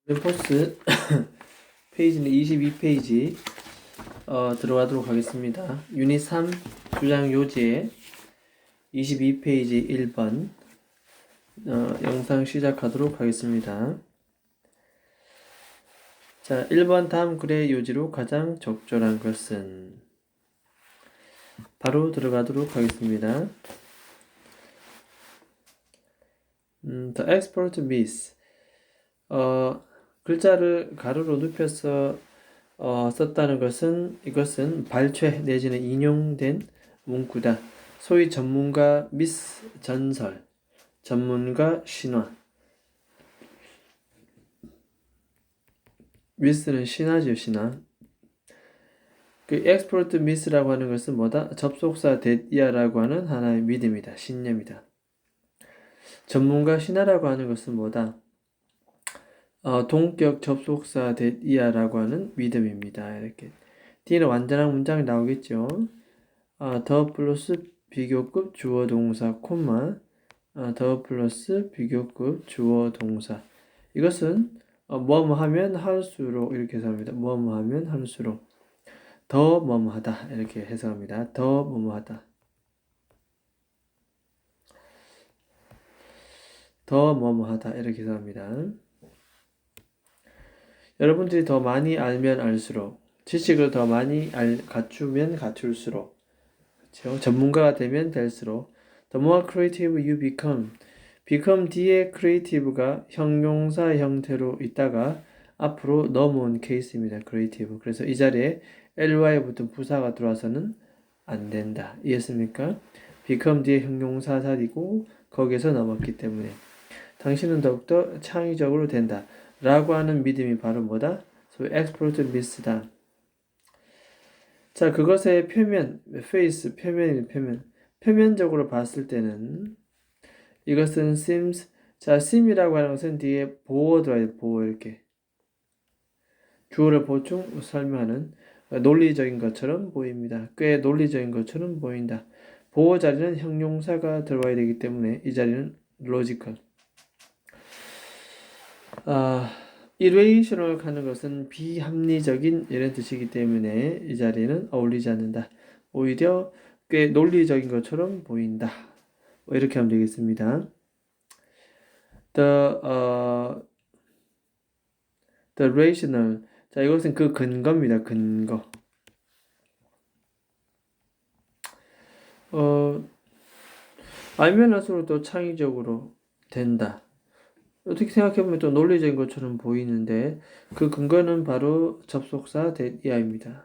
포스 페이지는 22페이지 들어가도록 하겠습니다. 유닛 3 주장 요지에 22페이지 1번 영상 시작하도록 하겠습니다. 자, 1번 다음 글의 요지로 가장 적절한 것은 바로 들어가도록 하겠습니다. The expert miss 글자를 가로로 눕혀서 썼다는 것은 이것은 발췌 내지는 인용된 문구다. 소위 전문가 미스 전설, 전문가 신화. 미스는 신화죠, 신화. 그 expert miss라고 하는 것은 뭐다? 접속사 that이야라고 하는 하나의 믿음이다, 신념이다. 전문가 신화라고 하는 것은 뭐다? 동격 접속사 that이야라고 하는 믿음입니다. 이렇게 D는 완전한 문장이 나오겠죠. 더 플러스 비교급 주어 동사 콤마 더 플러스 비교급 주어 동사. 이것은 뭐뭐 하면 할수록 이렇게 해석합니다. 뭐뭐 하면 할수록 더 뭐뭐 하다 이렇게 해석합니다. 더 뭐뭐 하다. 더 뭐뭐 하다 이렇게 해석합니다. 여러분들이 더 많이 알면 알수록, 지식을 더 많이 갖추면 갖출수록, 그렇죠? 전문가가 되면 될수록, the more creative you become 뒤에 creative가 형용사 형태로 있다가 앞으로 넘어온 케이스입니다. creative. 그래서 이 자리에 ly 붙은 부사가 들어와서는 안 된다. 이해했습니까? become 뒤에 형용사 살이고 거기에서 넘었기 때문에 당신은 더욱더 창의적으로 된다. 라고 하는 믿음이 바로 뭐다? 소위 expert miss다. 자, 그것의 표면, face, 표면적으로 봤을 때는 이것은 seems, 자, seem이라고 하는 것은 뒤에 보어 들어야 돼, 보어 이렇게. 주어를 보충 설명하는 논리적인 것처럼 보입니다. 꽤 논리적인 것처럼 보인다. 보어 자리는 형용사가 들어와야 되기 때문에 이 자리는 logical. irrational 하는 것은 비합리적인 이런 뜻이기 때문에 이 자리는 어울리지 않는다. 오히려 꽤 논리적인 것처럼 보인다. 이렇게 하면 되겠습니다. The rational. 자, 이것은 그 근거입니다. 근거. 알면 할수록 더 창의적으로 된다. 어떻게 생각해보면 또 논리적인 것처럼 보이는데 그 근거는 바로 접속사 that이야입니다.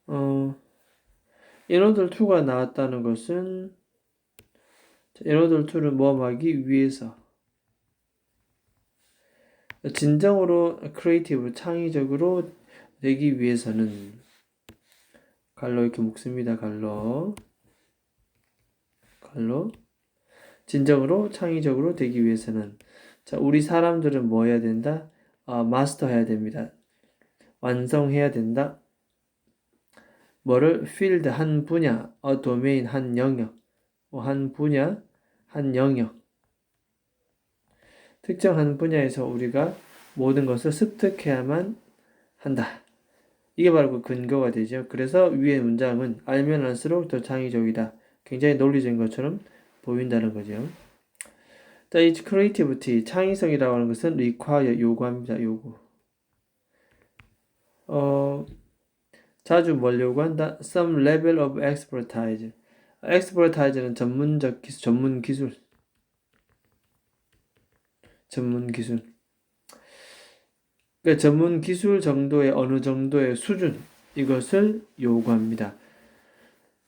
in order to가 나왔다는 것은 in order to를 모험하기 위해서 진정으로 creative, 창의적으로 되기 위해서는 갈로 이렇게 묶습니다. 갈로 진정으로 창의적으로 되기 위해서는 자, 우리 사람들은 뭐 해야 된다? 마스터 해야 됩니다. 완성해야 된다. 뭐를? field 한 분야, domain 한 영역, 한 분야, 한 영역. 특정한 분야에서 우리가 모든 것을 습득해야만 한다. 이게 바로 그 근거가 되죠. 그래서 위의 문장은 알면 알수록 더 창의적이다. 굉장히 논리적인 것처럼 보인다는 거죠. 자, 이 creativity, 창의성이라고 하는 것은 require, 요구합니다. 요구. 자주 뭘 요구한다? Some level of expertise. expertise는 전문적 기술, 전문 기술. 그러니까 전문 기술 정도의 어느 정도의 수준, 이것을 요구합니다.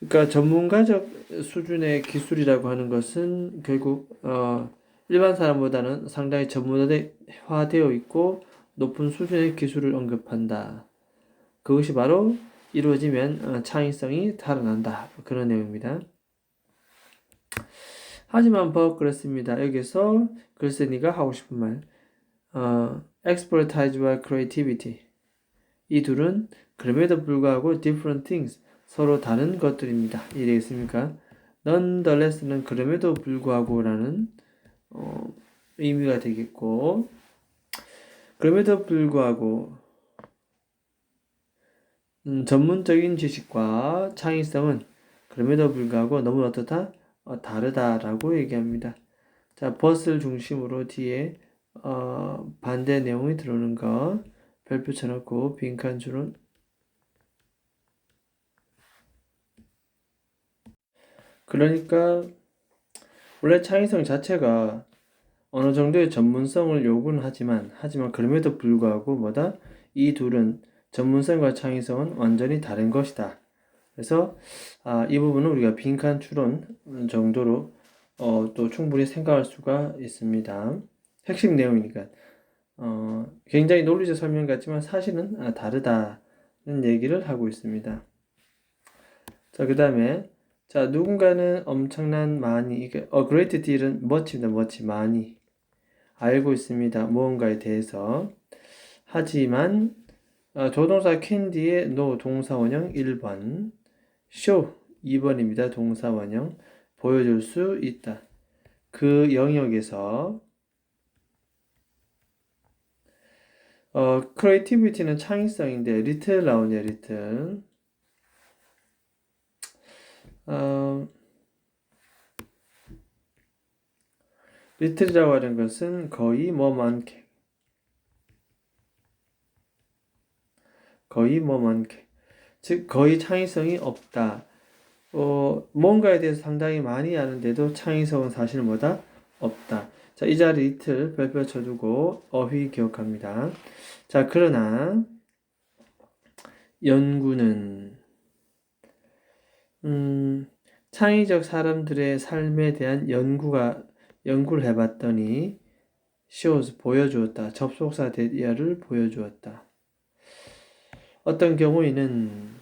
그러니까 전문가적 수준의 기술이라고 하는 것은 결국 일반 사람보다는 상당히 전문화되어 있고 높은 수준의 기술을 언급한다. 그것이 바로 이루어지면 창의성이 달아난다. 그런 내용입니다. 하지만 그렇습니다. 여기서 글쎄 네가 하고 싶은 말 expertise와 creativity 이 둘은 그럼에도 불구하고 different things 서로 다른 것들입니다. 이해되겠습니까? nonetheless는 그럼에도 불구하고라는 의미가 되겠고, 그럼에도 불구하고 전문적인 지식과 창의성은 그럼에도 불구하고 너무 어떻다? 다르다라고 얘기합니다. 자, but을 중심으로 뒤에 반대 내용이 들어오는 거 별표 쳐놓고 빈칸 줄은 그러니까 원래 창의성 자체가 어느 정도의 전문성을 요구는 하지만 그럼에도 불구하고 뭐다? 이 둘은 전문성과 창의성은 완전히 다른 것이다. 그래서 이 부분은 우리가 빈칸 추론 정도로 또 충분히 생각할 수가 있습니다. 핵심 내용이니까 굉장히 논리적 설명 같지만 사실은 다르다는 얘기를 하고 있습니다. 자, 그 다음에 자, 누군가는 엄청난 많이 이게 great deal은 much입니다. much 많이 알고 있습니다. 무언가에 대해서. 하지만 조동사 candy의 no 동사 원형 1번, show 2번입니다. 동사 원형 보여줄 수 있다. 그 영역에서 creativity는 창의성인데 little 나오네요. little. little이라고 하는 것은 거의 많게 즉 거의 창의성이 없다. 뭔가에 대해서 상당히 많이 아는데도 창의성은 사실 뭐다? 없다. 자, 이 자리 little 별표 쳐두고 어휘 기억합니다. 자, 그러나 연구는 창의적 사람들의 삶에 대한 연구를 해봤더니 shows 보여주었다. 접속사 대디어를 보여주었다. 어떤 경우에는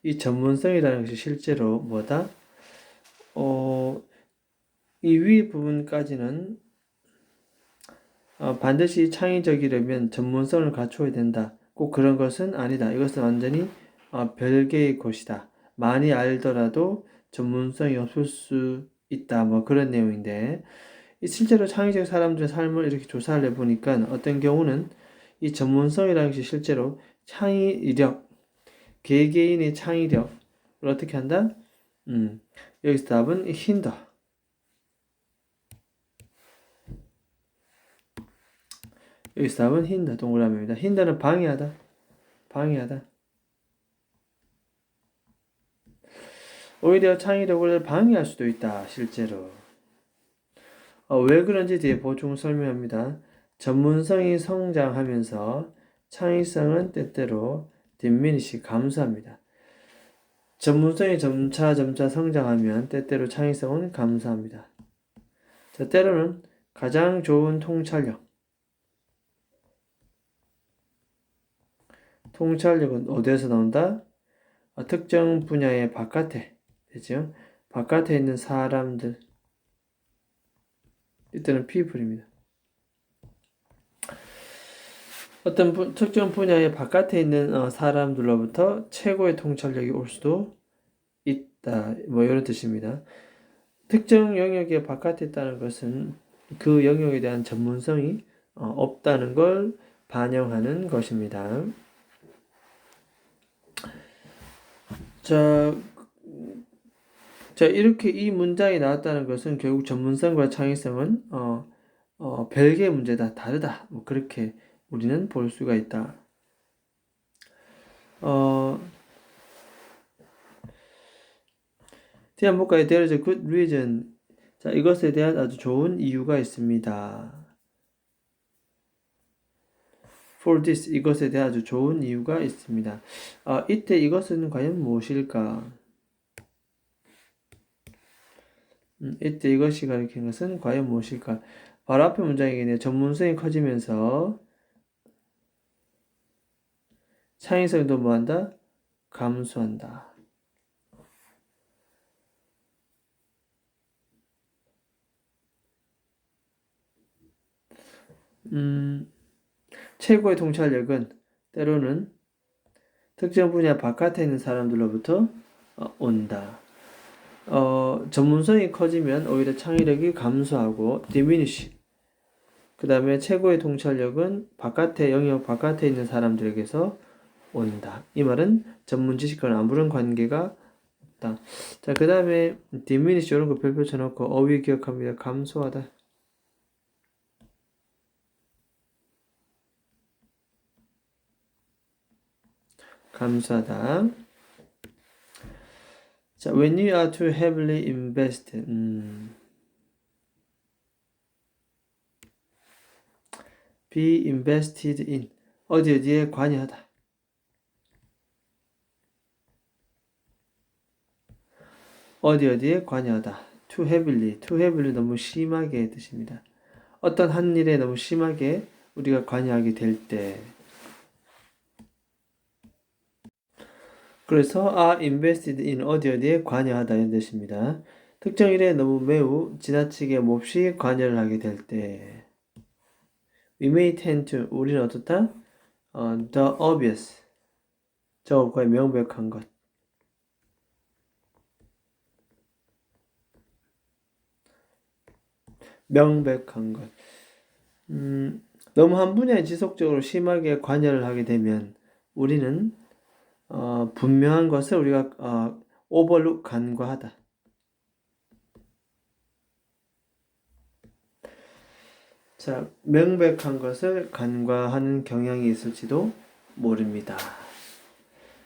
이 전문성이라는 것이 실제로 뭐다? 이 위 부분까지는 반드시 창의적이려면 전문성을 갖춰야 된다. 꼭 그런 것은 아니다. 이것은 완전히 별개의 것이다. 많이 알더라도 전문성이 없을 수 있다. 뭐 그런 내용인데 실제로 창의적 사람들의 삶을 이렇게 조사를 해보니까 어떤 경우는 이 전문성이라는 것이 실제로 창의력, 개개인의 창의력을 어떻게 한다? 여기서 답은 hinder. 여기서 답은 hinder 동그라미입니다. hinder는 방해하다. 오히려 창의력을 방해할 수도 있다. 실제로. 왜 그런지 뒤에 보충 설명합니다. 전문성이 성장하면서 창의성은 때때로 diminish 감소합니다. 전문성이 점차 성장하면 때때로 창의성은 감소합니다. 자, 때로는 가장 좋은 통찰력은 어디에서 나온다? 특정 분야의 바깥에 되죠. 바깥에 있는 사람들 이때는 people입니다. 어떤 특정 분야의 바깥에 있는 사람들로부터 최고의 통찰력이 올 수도 있다. 뭐 이런 뜻입니다. 특정 영역의 바깥에 있다는 것은 그 영역에 대한 전문성이 없다는 걸 반영하는 것입니다. 자, 이렇게 이 문장이 나왔다는 것은 결국 전문성과 창의성은 별개의 문제다, 다르다. 뭐 그렇게 우리는 볼 수가 있다. 뒤에 한번 볼까요? There is a good reason. 자, 이것에 대한 아주 좋은 이유가 있습니다. For this, 이것에 대한 아주 좋은 이유가 있습니다. 이때 이것은 과연 무엇일까? 이때 이것이 가리키는 것은 과연 무엇일까? 바로 앞에 문장이겠네요. 전문성이 커지면서 창의성도 뭐한다? 감소한다. 최고의 통찰력은 때로는 특정 분야 바깥에 있는 사람들로부터 온다. 전문성이 커지면 오히려 창의력이 감소하고 diminish. 그 다음에 최고의 통찰력은 영역 바깥에 있는 사람들에게서 온다. 이 말은 전문 지식과는 아무런 관계가 없다. 자, 그 다음에 diminish 이런 거 별표 쳐놓고 어휘 기억합니다. 감소하다. 감소하다. 자, when you are too heavily invested. be invested in. 어디에 관여하다. 어디에 관여하다. too heavily 너무 심하게 뜻입니다. 어떤 한 일에 너무 심하게 우리가 관여하게 될 때. 그래서 invested in 어디에 관여하다 이런 뜻입니다. 특정 일에 너무 매우 지나치게 몹시 관여를 하게 될 때. We may tend to 우리는 어떻다? The obvious 저것과의 명백한 것. 명백한 것. 너무 한 분야에 지속적으로 심하게 관여를 하게 되면 우리는 분명한 것을 우리가 overlook 간과하다. 자, 명백한 것을 간과하는 경향이 있을지도 모릅니다.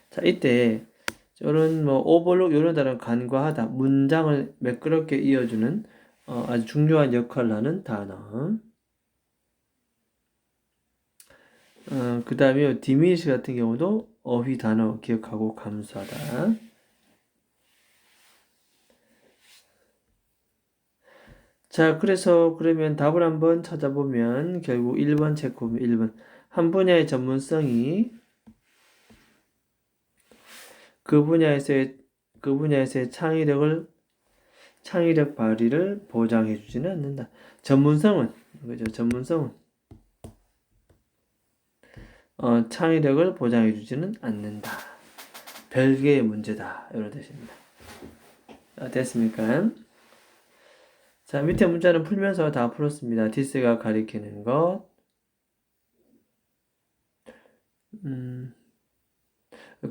자, 이때 저런 overlook 이런 단어 간과하다 문장을 매끄럽게 이어주는 아주 중요한 역할을 하는 단어. 그 다음에 diminish 같은 경우도 어휘 단어 기억하고 감수하다. 자, 그러면 답을 한번 찾아보면 결국 1번 체크보면 1번 한 분야의 전문성이 그 분야에서의 창의력 발휘를 보장해 주지는 않는다. 전문성은 창의력을 보장해 주지는 않는다. 별개의 문제다. 이런 뜻입니다. 됐습니까? 자, 밑에 문자는 풀면서 다 풀었습니다. this가 가리키는 것.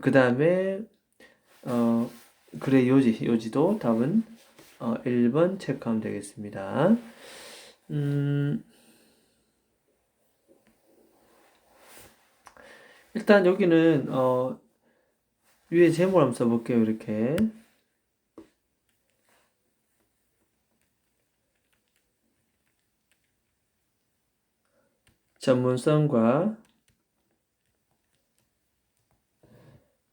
그 다음에 그래 요지도 답은 1번 체크하면 되겠습니다. 일단 여기는 위에 제목을 한번 써볼게요. 이렇게 전문성과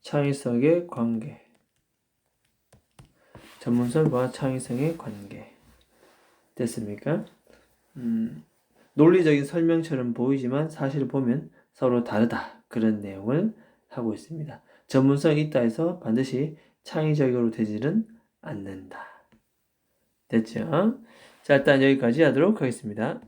창의성의 관계. 전문성과 창의성의 관계. 됐습니까? 논리적인 설명처럼 보이지만 사실 보면 서로 다르다. 그런 내용을 하고 있습니다. 전문성이 있다 해서 반드시 창의적으로 되지는 않는다. 됐죠? 자, 일단 여기까지 하도록 하겠습니다.